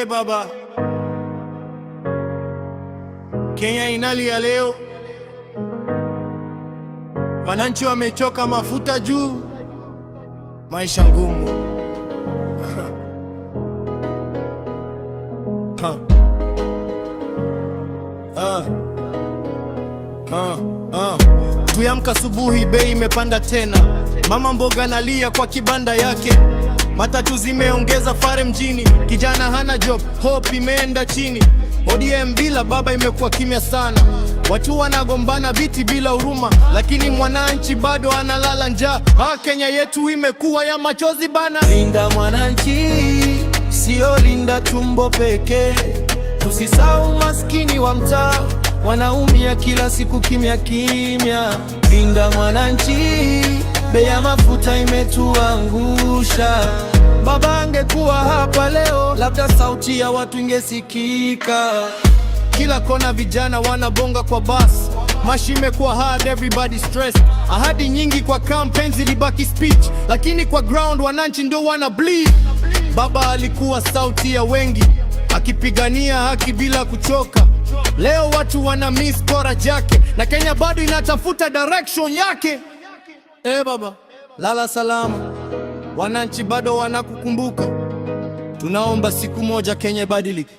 Baba, Kenya inalia leo, wananchi wamechoka, mafuta juu, maisha ngumu. Tuamka asubuhi, bei imepanda tena, mama mboga nalia kwa kibanda yake, matatu zimeongeza fare mjini, kijana hana job, hope imeenda chini. ODM bila baba imekuwa kimya sana, watu wanagombana viti bila huruma, lakini mwananchi bado analala njaa. Kenya yetu imekuwa ya machozi bana. Linda mwananchi, sio linda tumbo pekee, tusisahau maskini wa mtaa, wanaumia kila siku kimya kimya. Linda mwananchi, bei ya mafuta imetuangusha. Baba angekuwa hapa leo, labda sauti ya watu ingesikika. Kila kona vijana wanabonga kwa bus, mashi imekuwa hard, everybody stressed. Ahadi nyingi kwa campaigns zilibaki speech, lakini kwa ground wananchi ndio wana bleed. Baba alikuwa sauti ya wengi, akipigania haki bila kuchoka. Leo watu wana miss kora yake, na Kenya bado inatafuta direction yake. Baba, lala salama, wananchi bado wanakukumbuka. Tunaomba siku moja Kenya badilike.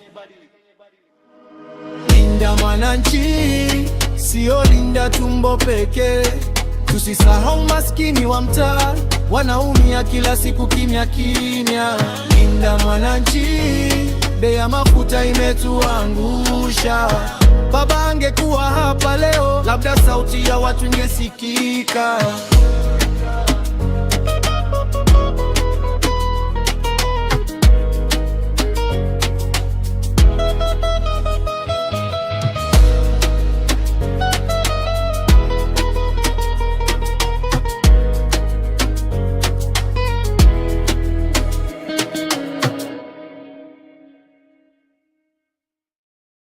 Linda mwananchi, sio linda tumbo pekee, tusisahau maskini wa mtaa, wanaumia kila siku kimya kimya. Linda mwananchi, bei ya mafuta imetuangusha. Baba angekuwa hapa leo, labda sauti ya watu ingesikika.